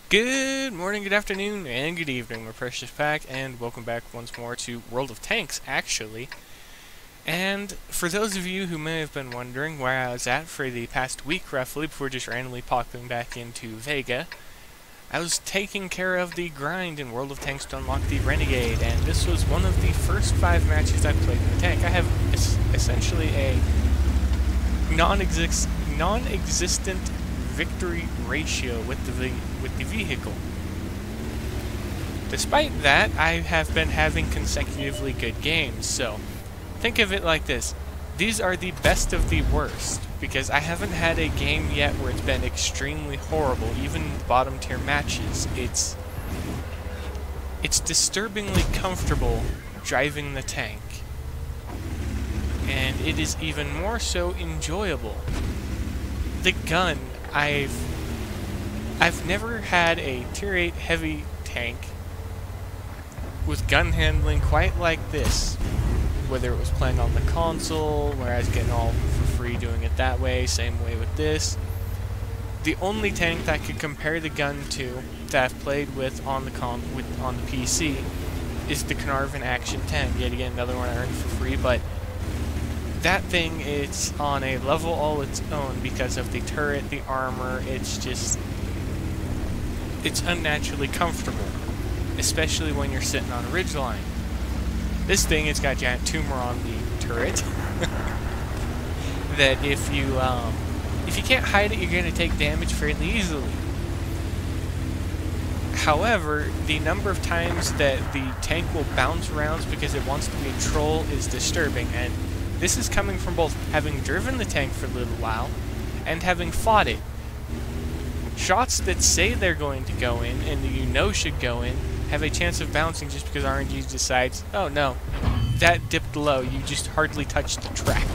Good morning, good afternoon, and good evening, my precious pack, and welcome back once more to World of Tanks, actually. And for those of you who may have been wondering where I was at for the past week, roughly, before just randomly popping back into Vega, I was taking care of the grind in World of Tanks to unlock the Renegade, and this was one of the first 5 matches I played in the tank. I have essentially a non-existent victory ratio with the vehicle. Despite that, I have been having consecutively good games, so think of it like this. These are the best of the worst, because I haven't had a game yet where it's been extremely horrible, even bottom tier matches. It's disturbingly comfortable driving the tank, and it is even more so enjoyable. The gun, I've never had a tier 8 heavy tank with gun handling quite like this. Whether it was playing on the console, where I was getting all for free doing it that way, same way with this. The only tank that I could compare the gun to that I've played with on the PC is the Carnarvon Action 10. Yet again, another one I earned for free, but that thing is on a level all its own because of the turret, the armor. It's unnaturally comfortable, especially when you're sitting on a ridgeline. This thing has got a giant tumor on the turret that if you can't hide it, you're going to take damage fairly easily. However, the number of times that the tank will bounce rounds because it wants to be a troll is disturbing, and this is coming from both having driven the tank for a little while and having fought it. Shots that say they're going to go in and you know should go in have a chance of bouncing just because RNG decides, oh no, that dipped low, you just hardly touched the track.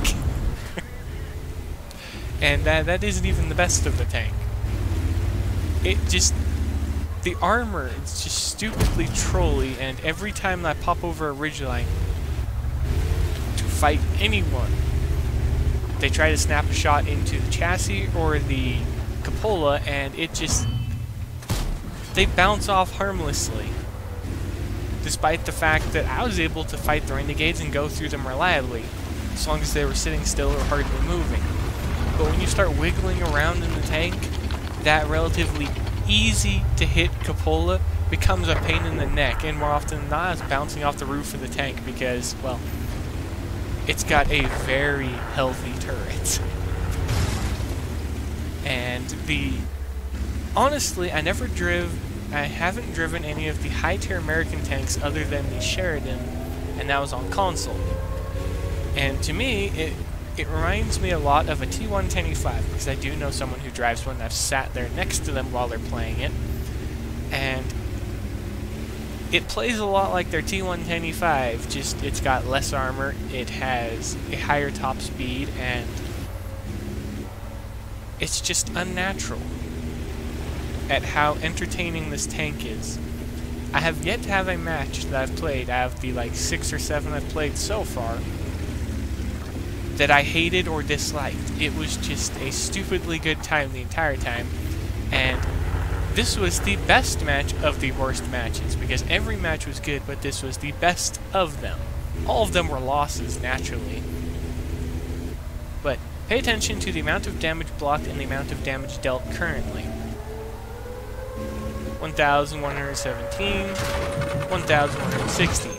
And that isn't even the best of the tank. The armor is just stupidly trolly, and every time I pop over a ridgeline to fight anyone, they try to snap a shot into the chassis or the cupola, and they bounce off harmlessly. Despite the fact that I was able to fight the Renegades and go through them reliably, as long as they were sitting still or hardly moving. But when you start wiggling around in the tank, that relatively easy to hit cupola becomes a pain in the neck, and more often than not, it's bouncing off the roof of the tank because, well, it's got a very healthy turret. And honestly, I haven't driven any of the high-tier American tanks other than the Sheridan, and that was on console. And to me, it reminds me a lot of a T1 10E5, because I do know someone who drives one, and I've sat there next to them while they're playing it. And it plays a lot like their T1 10E5, just it's got less armor, it has a higher top speed, and it's just unnatural at how entertaining this tank is. I have yet to have a match that I've played, out of the 6 or 7 I've played so far, that I hated or disliked. It was just a stupidly good time the entire time, and this was the best match of the worst matches, because every match was good, but this was the best of them. All of them were losses, naturally. But pay attention to the amount of damage blocked and the amount of damage dealt currently. 1,117, 1,160.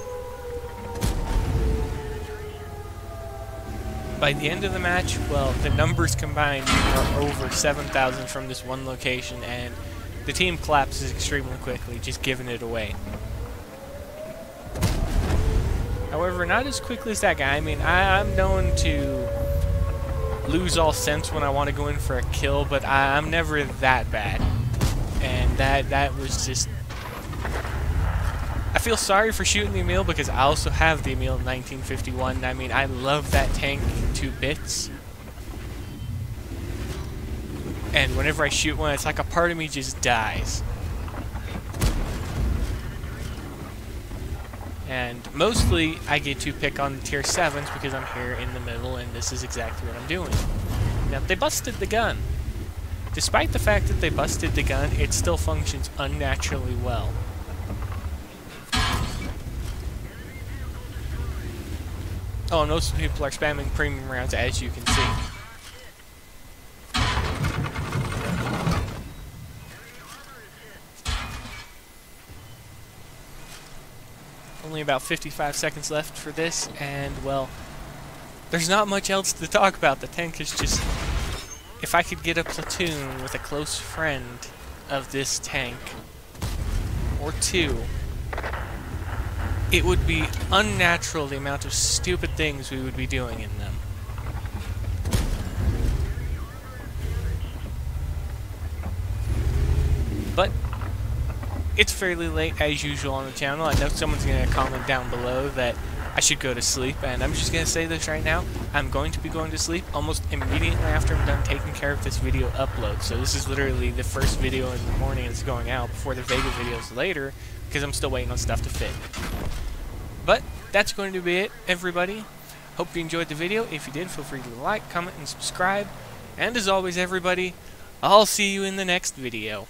By the end of the match, well, the numbers combined are over 7,000 from this one location, and the team collapses extremely quickly, just giving it away. However, not as quickly as that guy. I mean, I'm known to lose all sense when I want to go in for a kill, but I'm never that bad. And that was just... I feel sorry for shooting the Emil because I also have the Emil in 1951. I mean, I love that tank to bits. And whenever I shoot one, it's like a part of me just dies. And mostly, I get to pick on the tier 7s because I'm here in the middle, and this is exactly what I'm doing. Now, they busted the gun. Despite the fact that they busted the gun, it still functions unnaturally well. Oh, and most people are spamming premium rounds, as you can see. Only about 55 seconds left for this, and, well, there's not much else to talk about. The tank is just... If I could get a platoon with a close friend of this tank, or two, it would be unnatural the amount of stupid things we would be doing in them. But it's fairly late as usual on the channel. I know someone's going to comment down below that I should go to sleep, and I'm just going to say this right now. I'm going to be going to sleep almost immediately after I'm done taking care of this video upload. So this is literally the first video in the morning that's going out before the Vega videos later, because I'm still waiting on stuff to fit. But that's going to be it, everybody. Hope you enjoyed the video. If you did, feel free to like, comment, and subscribe. And as always, everybody, I'll see you in the next video.